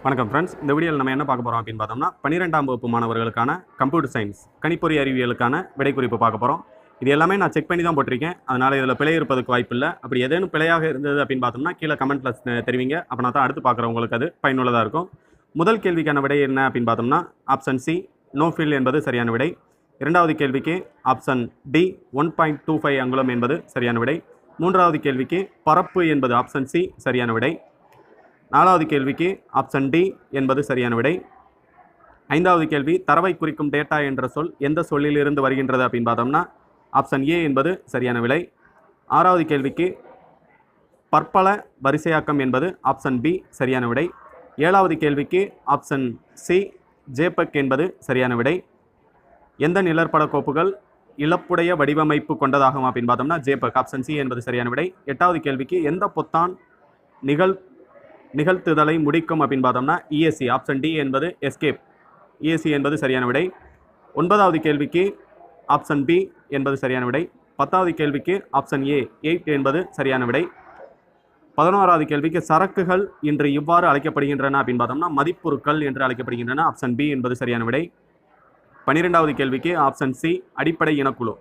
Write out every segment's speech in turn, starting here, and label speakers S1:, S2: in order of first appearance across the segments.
S1: வணக்கம் ஃப்ரெண்ட்ஸ். இந்த வீடியோவில் நம்ம என்ன பார்க்க போகிறோம் அப்படின்னு பார்த்தோம்னா 12ஆம் வகுப்பு மாணவர்களுக்கான கம்ப்யூட்டர் சயின்ஸ் கணிப்பொறி அறிவியலுக்கான விடை குறிப்பு பார்க்க போகிறோம். இது எல்லாமே நான் செக் பண்ணி தான் போட்டிருக்கேன். அதனால் இதில் பிழை இருப்பதுக்கு வாய்ப்பு இல்லை. அப்படி ஏதேனும் பிழையாக இருந்தது அப்படின்னு பார்த்தோம்னா கீழே கமெண்ட்டில் தெரிவிங்க. அப்படின்னா தான் அடுத்து பார்க்குறவங்களுக்கு அது பயனுள்ளதாக இருக்கும். முதல் கேள்விக்கான விடை என்ன அப்படின்னு பார்த்தோம்னா ஆப்ஷன் சி நோ ஃபில் என்பது சரியான விடை. இரண்டாவது கேள்விக்கு ஆப்ஷன் டி 1.25 அங்குலம் என்பது சரியான விடை. மூன்றாவது கேள்விக்கு பரப்பு என்பது ஆப்ஷன் சி சரியான விடை. நாலாவது கேள்விக்கு ஆப்ஷன் டி என்பது சரியான விடை. ஐந்தாவது கேள்வி தரவை குறிக்கும் டேட்டா என்ற சொல் எந்த சொல்லிலிருந்து வருகின்றது அப்படின்னு பார்த்தோம்னா ஆப்ஷன் ஏ என்பது சரியான விடை. ஆறாவது கேள்விக்கு பற்பல வரிசையாக்கம் என்பது ஆப்ஷன் பி சரியான விடை. ஏழாவது கேள்விக்கு ஆப்ஷன் சி ஜேபக் என்பது சரியான விடை. எந்த நிழற்பட கோப்புகள் இழப்புடைய வடிவமைப்பு கொண்டதாகும் அப்படின்னு பார்த்தோம்னா ஜேபக் ஆப்ஷன் சி என்பது சரியான விடை. எட்டாவது கேள்விக்கு எந்த பொத்தான் நிகழ்த்துதலை முடிக்கும் அப்படின்னு பார்த்தோம்னா இஎஸ்சி ஆப்ஷன் டி என்பது எஸ்கேப் இஎஸ்சி என்பது சரியான விடை. ஒன்பதாவது கேள்விக்கு ஆப்ஷன் பி என்பது சரியான விடை. பத்தாவது கேள்விக்கு ஆப்ஷன் ஏ 8 என்பது சரியான விடை. 11வது கேள்விக்கு சரக்குகள் இன்று இவ்வாறு அழைக்கப்படுகின்றன அப்படின்னு பார்த்தோம்னா மதிப்புருக்கள் என்று அழைக்கப்படுகின்றன ஆப்ஷன் பி என்பது சரியான விடை. 12வது கேள்விக்கு ஆப்ஷன் சி அடிப்படை இனக்குழு.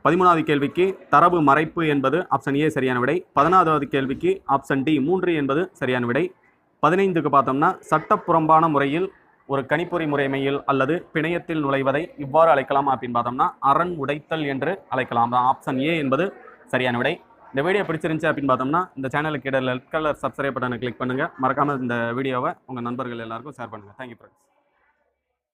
S1: 13வது கேள்விக்கு தரவு மறைப்பு என்பது ஆப்ஷன் ஏ சரியான விடை. 14வது கேள்விக்கு ஆப்ஷன் டி 3 என்பது சரியான விடை. 15க்கு பார்த்தோம்னா சட்டப்புறம்பான முறையில் ஒரு கணிப்பொறி முறைமையில் அல்லது பிணையத்தில் நுழைவதை இவ்வாறு அழைக்கலாம் அப்படின்னு பார்த்தோம்னா அரண் உடைத்தல் என்று அழைக்கலாம். ஆப்ஷன் ஏ என்பது சரியான விடை. இந்த வீடியோ பிடிச்சிருந்துச்சு அப்படின்னு பார்த்தோம்னா இந்த சேனலுக்கு இடையில ரெட் கலர் சப்ஸ்கிரைப் பட்டனை கிளிக் பண்ணுங்கள். மறக்காமல் இந்த வீடியோவை உங்கள் நண்பர்கள் எல்லாருக்கும் ஷேர் பண்ணுங்கள். Thank you friends.